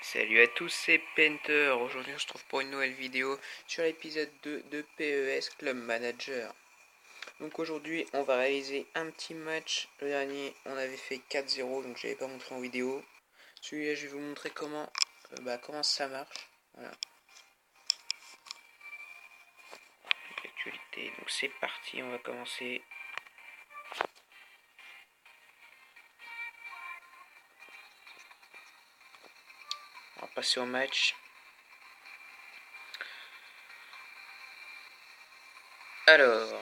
Salut à tous, c'est Painter. Aujourd'hui on se retrouve pour une nouvelle vidéo sur l'épisode 2 de PES Club Manager. Donc aujourd'hui on va réaliser un petit match. Le dernier on avait fait 4-0, donc je l'avais pas montré en vidéo. Celui-là je vais vous montrer comment ça marche. Voilà. L'actualité, donc c'est parti, on va commencer. On va passer au match. Alors,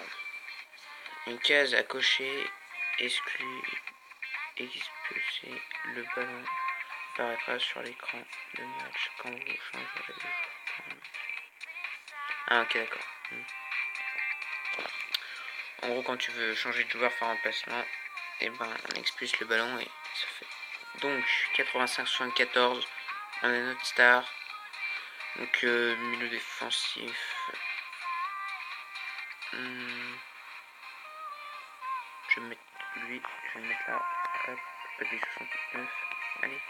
une case à cocher, expulser le ballon apparaîtra sur l'écran de match quand vous changerez de joueur. Ah ok, d'accord. En gros, quand tu veux changer de joueur, faire un remplacement, et ben on expulse le ballon et ça fait. Donc 85-74, on a notre star. Donc milieu défensif. Je vais mettre lui, je vais le mettre là. Hop, pas des 69. Allez.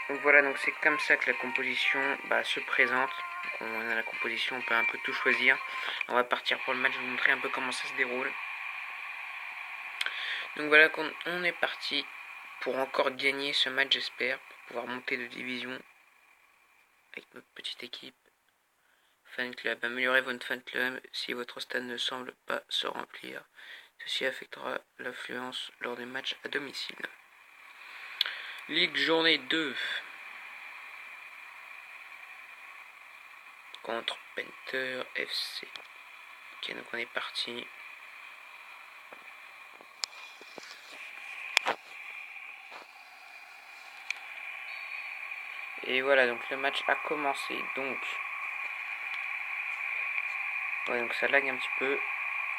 Donc voilà, donc c'est comme ça que la composition se présente. Donc on a la composition, on peut un peu tout choisir. On va partir pour le match, je vais vous montrer un peu comment ça se déroule. Donc voilà, on est parti pour encore gagner ce match, j'espère, pour pouvoir monter de division avec notre petite équipe. Fan club, améliorez votre fan club si votre stade ne semble pas se remplir. Ceci affectera l'affluence lors des matchs à domicile. Ligue journée 2 contre Painter FC. Ok, donc on est parti. Et voilà, donc le match a commencé. Donc ça lag un petit peu.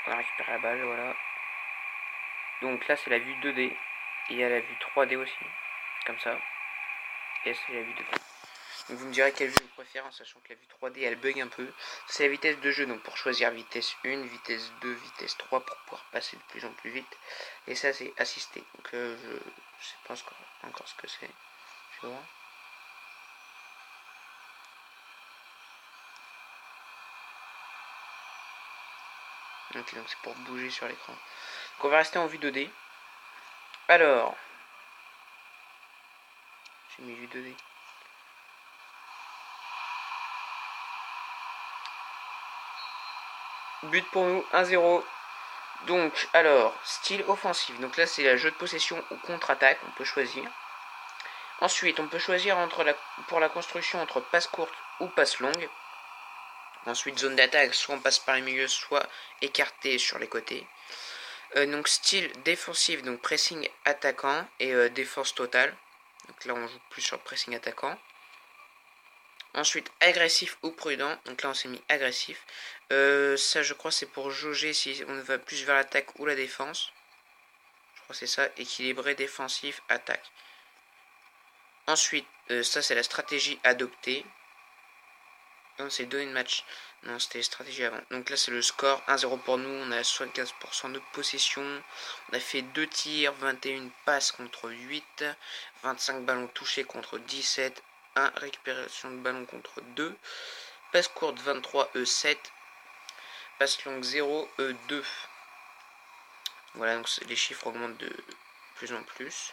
On a récupéré la balle, voilà. Donc là c'est la vue 2D. Et il y a la vue 3D aussi. Comme ça. Et c'est la vue 2D. Donc vous me direz quelle vue vous préférez, en sachant que la vue 3D elle bug un peu. C'est la vitesse de jeu, donc pour choisir vitesse 1, vitesse 2, vitesse 3 pour pouvoir passer de plus en plus vite. Et ça c'est assisté. Donc je sais pas encore ce que c'est. Je vais voir. Ok, donc c'est pour bouger sur l'écran. Donc on va rester en vue 2D. Alors, j'ai mis vue 2D. But pour nous, 1-0. Donc, alors, style offensif. Donc là, c'est la jeu de possession ou contre-attaque. On peut choisir. Ensuite, on peut choisir pour la construction entre passe courte ou passe longue. Ensuite, zone d'attaque, soit on passe par les milieux, soit écarté sur les côtés. Donc, style défensif, donc pressing attaquant et défense totale. Donc là, on joue plus sur le pressing attaquant. Ensuite, agressif ou prudent. Donc là, on s'est mis agressif. Ça, je crois, c'est pour jauger si on va plus vers l'attaque ou la défense. Je crois que c'est ça. Équilibré, défensif, attaque. Ensuite, ça, c'est la stratégie adoptée. Non, c'est donner de match. Non, c'était la stratégie avant. Donc là, c'est le score. 1-0 pour nous. On a 75% de possession. On a fait 2 tirs, 21 passes contre 8. 25 ballons touchés contre 17. 1 récupération de ballon contre 2. Passe courte 23 E7. Passe longue 0 E2. Voilà, donc les chiffres augmentent de plus en plus.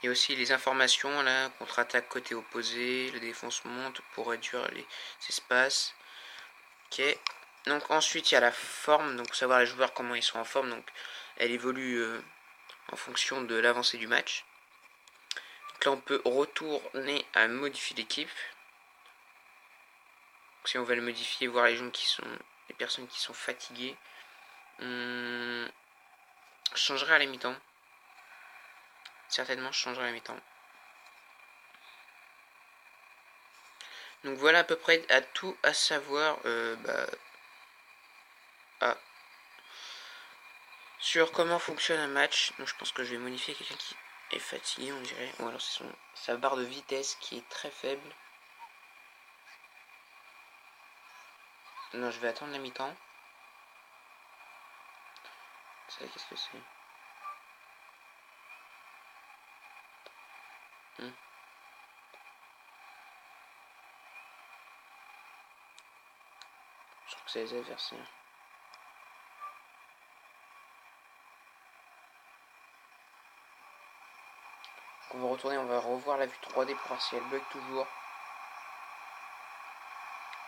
Il y a aussi les informations, là, contre-attaque côté opposé, la défense monte pour réduire les espaces. Ok. Donc ensuite il y a la forme, donc savoir les joueurs comment ils sont en forme, donc elle évolue en fonction de l'avancée du match. Donc là on peut retourner à modifier l'équipe. Si on veut le modifier, voir les personnes qui sont fatiguées. Je changerai à la mi-temps. Certainement je changerai à la mi-temps. Donc voilà à peu près à tout à savoir sur comment fonctionne un match. Donc je pense que je vais modifier quelqu'un qui est fatigué, on dirait. Ou alors c'est sa barre de vitesse qui est très faible. Non, je vais attendre la mi-temps. Ça, qu'est-ce que c'est? Je crois que c'est les adversaires. On va retourner, on va revoir la vue 3D pour voir si elle bug toujours.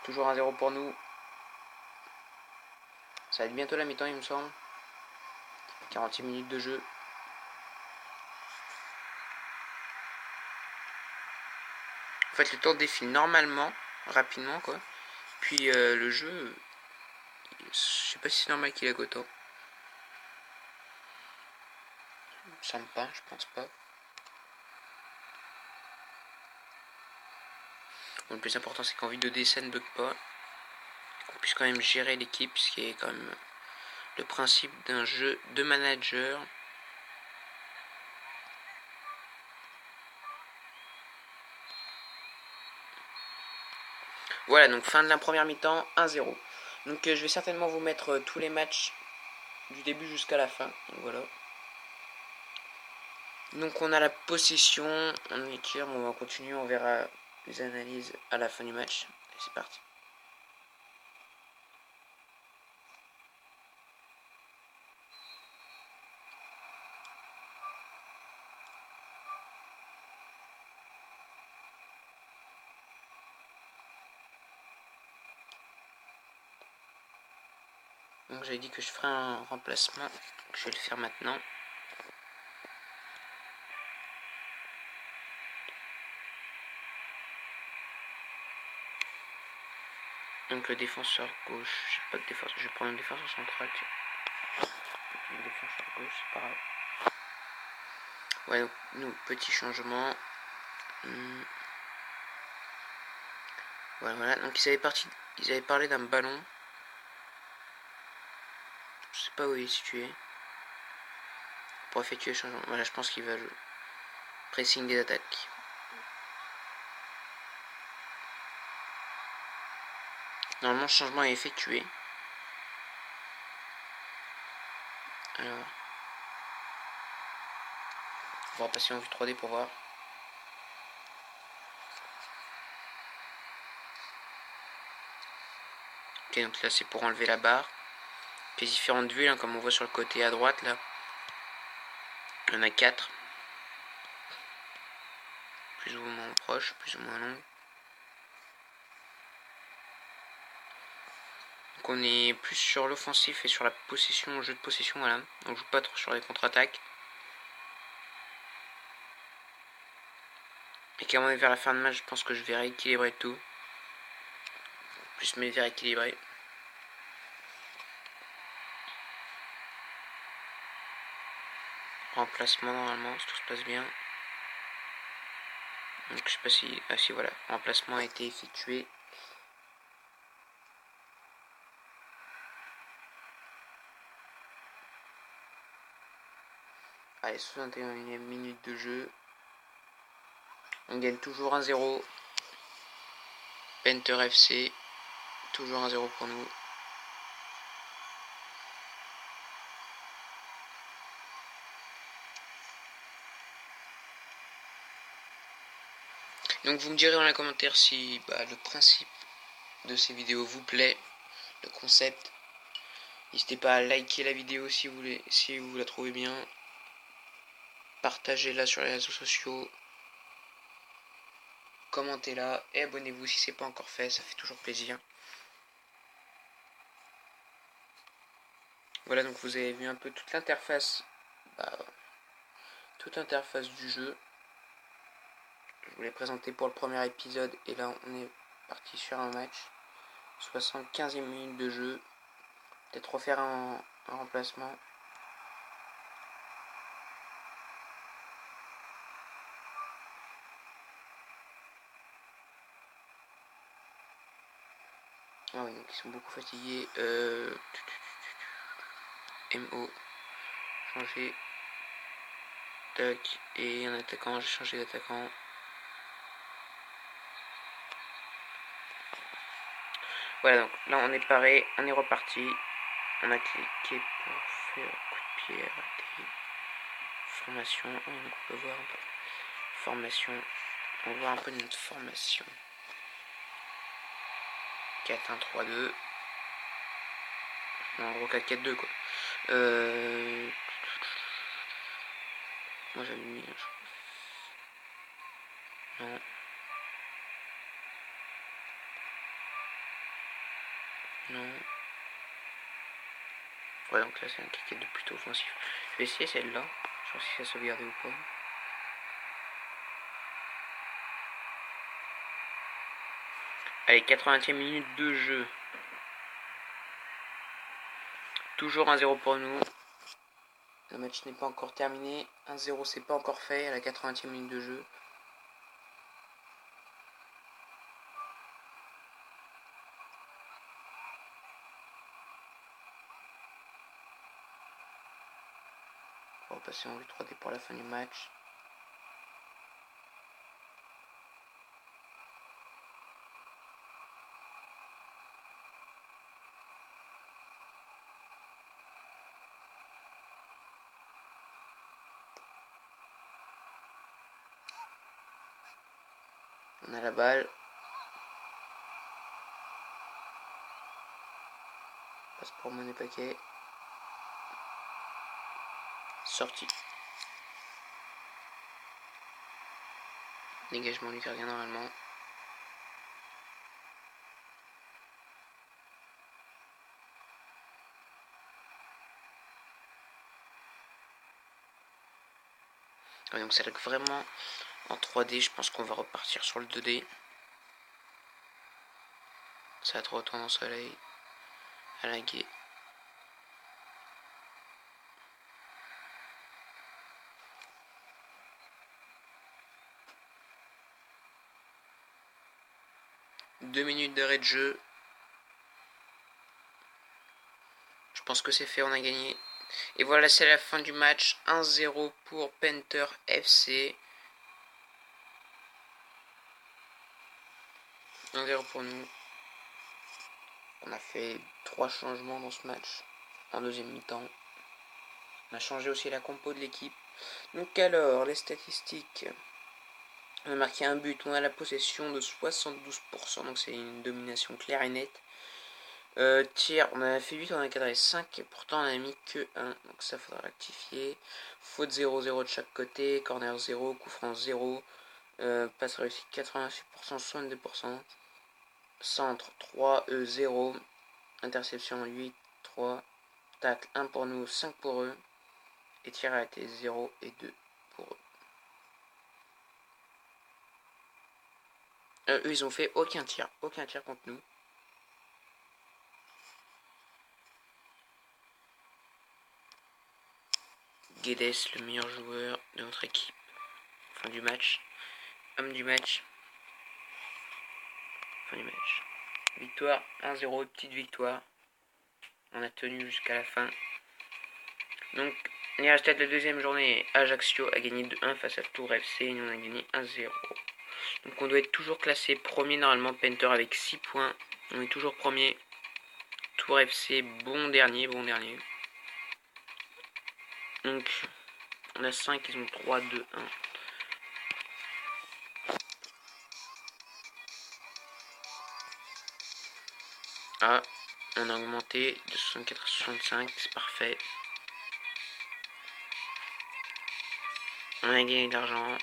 Toujours 1-0 pour nous. Ça va être bientôt la mi-temps, il me semble. 46 minutes de jeu. En fait, le temps défile normalement, rapidement, quoi. Puis le jeu, je sais pas si c'est normal qu'il lag autant. Ça me pas, je pense pas. Bon, le plus important, c'est qu'en vidéo d'essai ne bug pas. Qu'on puisse quand même gérer l'équipe, ce qui est quand même le principe d'un jeu de manager. Voilà, donc fin de la première mi-temps, 1-0. Donc je vais certainement vous mettre tous les matchs du début jusqu'à la fin. Donc voilà. Donc on a la possession, on équilibre, on va continuer, on verra les analyses à la fin du match. Et c'est parti. Donc j'avais dit que je ferais un remplacement, donc je vais le faire maintenant. Donc le défenseur gauche, j'ai pas de défenseur, je vais prendre un défenseur central. Le défenseur gauche, c'est pas grave. Ouais, donc nous, petit changement. Voilà, donc ils avaient parlé d'un ballon. Je sais pas où il est situé. Pour effectuer le changement. Voilà, je pense qu'il va jouer. Pressing des attaques. Normalement, le changement est effectué. Alors, on va repasser en vue 3D pour voir. Ok, donc là, c'est pour enlever la barre. Les différentes vues, là, comme on voit sur le côté à droite, là. Il y en a 4. Plus ou moins proche, plus ou moins long. Donc on est plus sur l'offensif et sur la possession, jeu de possession, voilà. On joue pas trop sur les contre-attaques. Et quand on est vers la fin de match, je pense que je vais rééquilibrer tout. Plus me rééquilibrer. Remplacement normalement, si tout se passe bien. Donc je sais pas si... Ah si voilà, remplacement a été effectué. Allez, 61e minute de jeu. On gagne toujours 1-0. Penter FC. Toujours 1-0 pour nous. Donc vous me direz dans les commentaires si le principe de ces vidéos vous plaît, le concept. N'hésitez pas à liker la vidéo si vous la trouvez bien. Partagez-la sur les réseaux sociaux. Commentez-la et abonnez-vous si c'est pas encore fait, ça fait toujours plaisir. Voilà, donc vous avez vu un peu toute l'interface du jeu. Je vous l'ai présenté pour le premier épisode et là on est parti sur un match. 75e minute de jeu. Peut-être refaire un remplacement. Ah oui, donc ils sont beaucoup fatigués. MO. Changer. Tac. Et un attaquant, j'ai changé d'attaquant. Voilà, donc là on est paré, on est reparti. On a cliqué pour faire coup de pied arrêté. Formation, donc on peut voir un peu. Formation, on va voir un peu de notre formation. 4-1-3-2. En gros 4-4-2 quoi. Moi j'avais mis. Non. Non. Ouais, donc là c'est un 4-4-2 plutôt offensif. Je vais essayer celle-là. Je sais si ça sauvegardé ou pas. Allez, 80e minute de jeu. Toujours 1-0 pour nous. Le match n'est pas encore terminé. 1-0 c'est pas encore fait à la 80e minute de jeu. On va passer en vue 3D pour la fin du match. On a la balle. Passe pour Monet Paquet. Sortie. Dégagement du gardien normalement. Ouais, donc ça lag vraiment en 3D. Je pense qu'on va repartir sur le 2D. Ça a trop tendance à laguer. Deux minutes d'arrêt de jeu. Je pense que c'est fait, on a gagné. Et voilà, c'est la fin du match. 1-0 pour Panther FC. 1-0 pour nous. On a fait 3 changements dans ce match en deuxième mi-temps. On a changé aussi la compo de l'équipe. Donc alors, les statistiques. On a marqué un but, on a la possession de 72%, donc c'est une domination claire et nette. Tir, on a fait 8, on a cadré 5, et pourtant on a mis que 1, donc ça faudra rectifier. Faute 0-0 de chaque côté, corner 0, coup franc 0, passe réussi 86%, 62%, centre 3, 0, interception 8, 3, tacle 1 pour nous, 5 pour eux, et tir arrêté 0 et 2 pour eux. Eux ils ont fait aucun tir contre nous. Guedes, le meilleur joueur de notre équipe. Fin du match. Homme du match. Fin du match. Victoire 1-0, petite victoire. On a tenu jusqu'à la fin. Donc, on est resté à la deuxième journée. Ajaccio a gagné 2-1 face à Tours FC et nous on a gagné 1-0. Donc on doit être toujours classé premier normalement. Panther avec 6 points. On est toujours premier. Tours FC bon dernier. Donc on a 5, ils ont 3, 2, 1. Ah, on a augmenté de 64 à 65, c'est parfait. On a gagné de l'argent.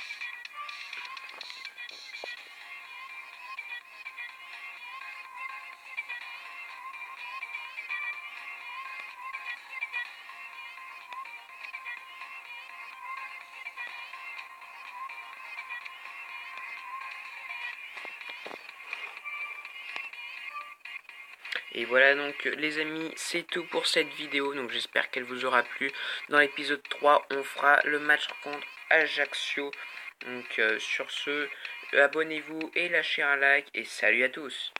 Et voilà donc les amis, c'est tout pour cette vidéo, donc j'espère qu'elle vous aura plu. Dans l'épisode 3, on fera le match contre Ajaccio. Donc sur ce, abonnez-vous et lâchez un like et salut à tous.